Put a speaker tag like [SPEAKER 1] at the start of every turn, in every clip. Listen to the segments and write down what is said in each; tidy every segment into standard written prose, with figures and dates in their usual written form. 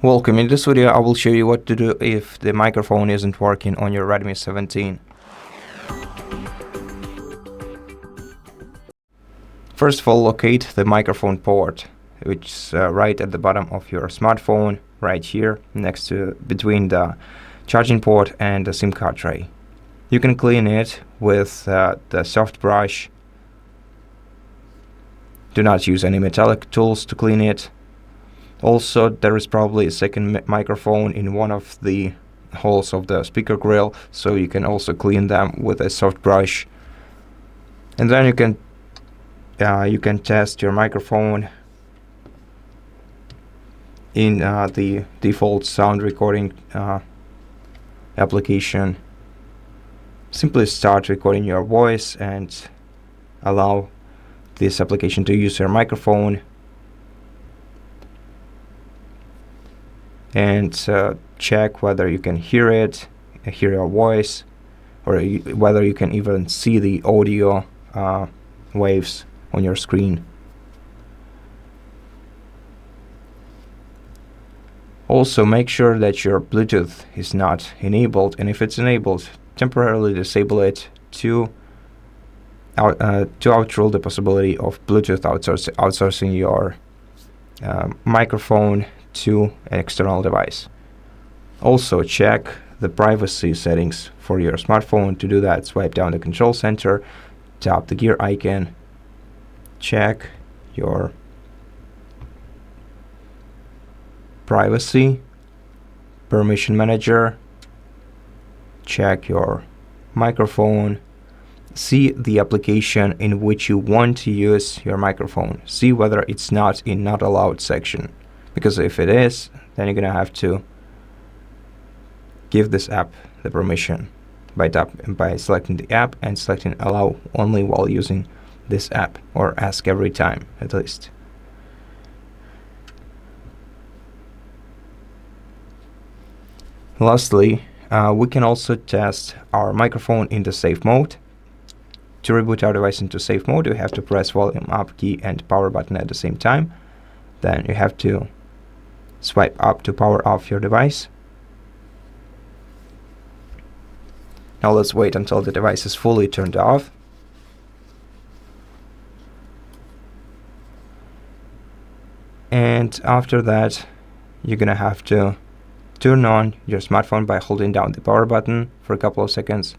[SPEAKER 1] Welcome. In this video, I will show you what to do if the microphone isn't working on your Redmi 17. First of all, locate the microphone port, which is right at the bottom of your smartphone, right here, next to between the charging port and the SIM card tray. You can clean it with the soft brush. Do not use any metallic tools to clean it. Also, there is probably a second microphone in one of the holes of the speaker grill, so you can also clean them with a soft brush. And then you can test your microphone in the default sound recording application. Simply start recording your voice and allow this application to use your microphone. And check whether you can hear your voice, or whether you can even see the audio waves on your screen. Also, make sure that your Bluetooth is not enabled, and if it's enabled, temporarily disable it to outrule the possibility of Bluetooth outsourcing your microphone to an external device. Also, check the privacy settings for your smartphone. To do that, swipe down the control center, tap the gear icon, check your privacy, permission manager, check your microphone, see the application in which you want to use your microphone. See whether it's not in not allowed section. Because if it is, then you're gonna have to give this app the permission by selecting the app and selecting allow only while using this app, or ask every time at least. Lastly, we can also test our microphone in the safe mode. To reboot our device into safe mode, you have to press volume up key and power button at the same time. Then you have to swipe up to power off your device. Now let's wait until the device is fully turned off. And after that, you're gonna have to turn on your smartphone by holding down the power button for a couple of seconds.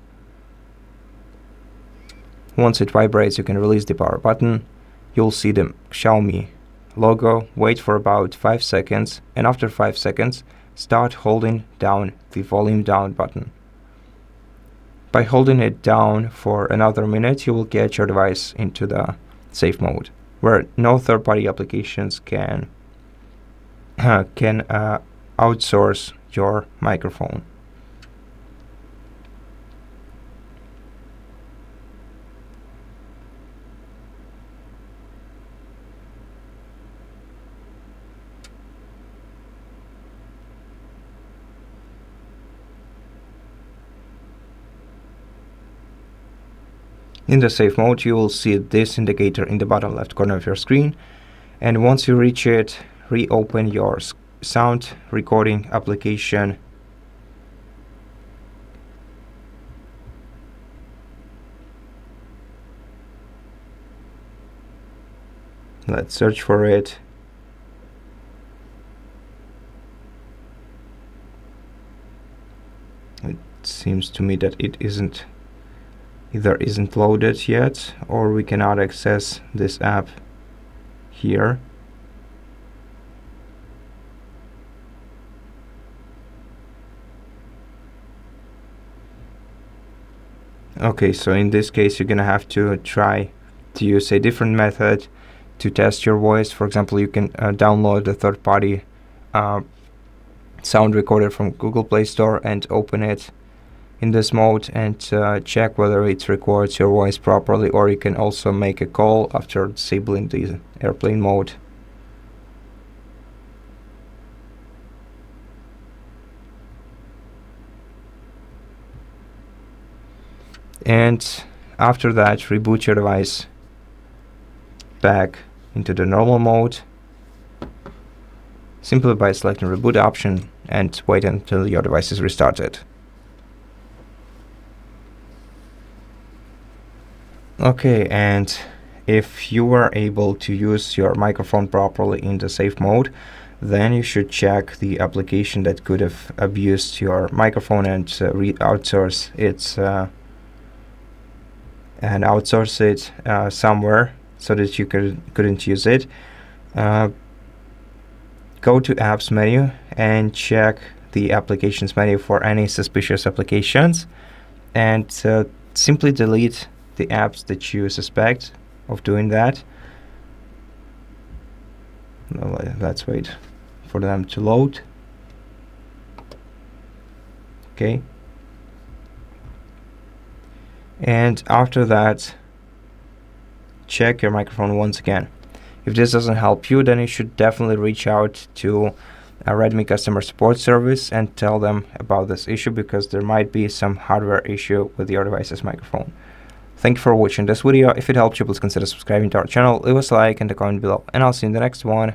[SPEAKER 1] Once it vibrates, you can release the power button. You'll see the Xiaomi logo. Wait for about 5 seconds, and after 5 seconds, start holding down the volume down button. By holding it down for another minute, you will get your device into the safe mode, where no third-party applications can outsource your microphone. In the safe mode, you will see this indicator in the bottom left corner of your screen, and once you reach it, reopen your sound recording application. Let's search for it. It seems to me that it either isn't loaded yet, or we cannot access this app here. Okay, so in this case, you're gonna have to try to use a different method to test your voice. For example, you can download a third-party sound recorder from Google Play Store and open it in this mode and check whether it records your voice properly, or you can also make a call after disabling the airplane mode. And after that, reboot your device back into the normal mode. simply by selecting Reboot option and wait until your device is restarted. Okay, and if you were able to use your microphone properly in the safe mode, then you should check the application that could have abused your microphone and outsource it somewhere so that you couldn't use it. Go to Apps menu and check the Applications menu for any suspicious applications, and simply delete the apps that you suspect of doing that. Let's wait for them to load. Okay. And after that, check your microphone once again. If this doesn't help you, then you should definitely reach out to a Redmi customer support service and tell them about this issue, because there might be some hardware issue with your device's microphone. Thank you for watching this video. If it helped you, please consider subscribing to our channel, leave us a like and a comment below, and I'll see you in the next one.